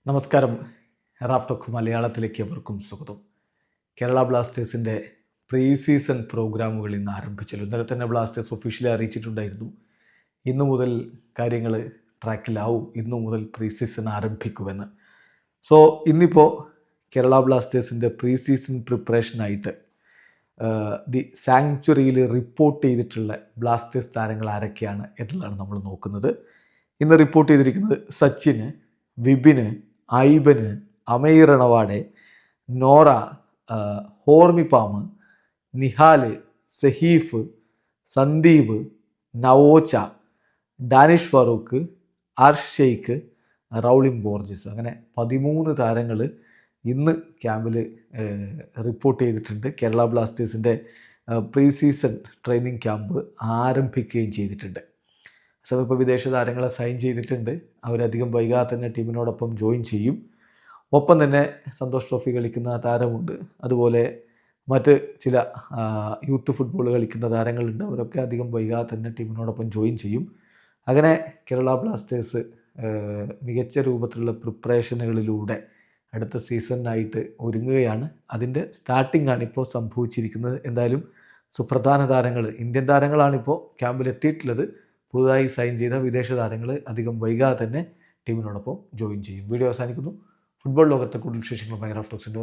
നമസ്കാരം. Raf talk മലയാളത്തിലേക്ക് അവർക്കും സ്വാഗതം. കേരള ബ്ലാസ്റ്റേഴ്സിൻ്റെ പ്രീ സീസൺ പ്രോഗ്രാമുകൾ ഇന്ന് ആരംഭിച്ചല്ലോ. ഇന്നലെ തന്നെ ബ്ലാസ്റ്റേഴ്സ് ഒഫീഷ്യലി അറിയിച്ചിട്ടുണ്ടായിരുന്നു, ഇന്നു മുതൽ കാര്യങ്ങൾ ട്രാക്കിലാവും, ഇന്നു മുതൽ പ്രീ സീസൺ ആരംഭിക്കുമെന്ന്. സോ ഇന്നിപ്പോൾ കേരള ബ്ലാസ്റ്റേഴ്സിൻ്റെ പ്രീ സീസൺ പ്രിപ്പറേഷനായിട്ട് ദി സാങ്ച്വറിയിൽ റിപ്പോർട്ട് ചെയ്തിട്ടുള്ള ബ്ലാസ്റ്റേഴ്സ് താരങ്ങൾ ആരൊക്കെയാണ് എന്നുള്ളതാണ് നമ്മൾ നോക്കുന്നത്. ഇന്ന് റിപ്പോർട്ട് ചെയ്തിരിക്കുന്നത് സച്ചിന്, വിപിന്, ഐബന്, അമീർ റണവാഡെ, നോറ, ഹോർമിപ്പാമ്, നിഹാല്, സഹീഫ്, സന്ദീപ്, നവോച്ച, ഡാനിഷ് ഫറൂഖ്, അർഷെയ്ക്ക്, റൗളിംഗ് ബോർജിസ്. അങ്ങനെ 13 താരങ്ങൾ ഇന്ന് ക്യാമ്പിൽ റിപ്പോർട്ട് ചെയ്തിട്ടുണ്ട്. കേരള ബ്ലാസ്റ്റേഴ്സിൻ്റെ പ്രീ സീസൺ ട്രെയിനിങ് ക്യാമ്പ് ആരംഭിക്കുകയും ചെയ്തിട്ടുണ്ട്. ഇപ്പോൾ വിദേശ താരങ്ങളെ സൈൻ ചെയ്തിട്ടുണ്ട്. അവരധികം വൈകാതെ തന്നെ ടീമിനോടൊപ്പം ജോയിൻ ചെയ്യും. ഒപ്പം തന്നെ സന്തോഷ് ട്രോഫി കളിക്കുന്ന താരമുണ്ട്, അതുപോലെ മറ്റ് ചില യൂത്ത് ഫുട്ബോൾ കളിക്കുന്ന താരങ്ങളുണ്ട്. അവരൊക്കെ അധികം വൈകാതെ തന്നെ ടീമിനോടൊപ്പം ജോയിൻ ചെയ്യും. അങ്ങനെ കേരള ബ്ലാസ്റ്റേഴ്സ് മികച്ച രൂപത്തിലുള്ള പ്രിപ്പറേഷനുകളിലൂടെ അടുത്ത സീസണിനായിട്ട് ഒരുങ്ങുകയാണ്. അതിൻ്റെ സ്റ്റാർട്ടിംഗ് ആണ് ഇപ്പോൾ സംഭവിച്ചിരിക്കുന്നത്. എന്തായാലും സുപ്രധാന താരങ്ങൾ, ഇന്ത്യൻ താരങ്ങളാണിപ്പോൾ ക്യാമ്പിലെത്തിയിട്ടുള്ളത്. പുതുതായി സൈൻ ചെയ്ത വിദേശ താരങ്ങൾ അധികം വൈകാതെ തന്നെ ടീമിനോടൊപ്പം ജോയിൻ ചെയ്യും. വീഡിയോ അവസാനിക്കുന്നു. ഫുട്ബോൾ ലോകത്തെ കൂടുതൽ വിശേഷങ്ങളുമായി റാഫ് ടോക്സിൻ്റെ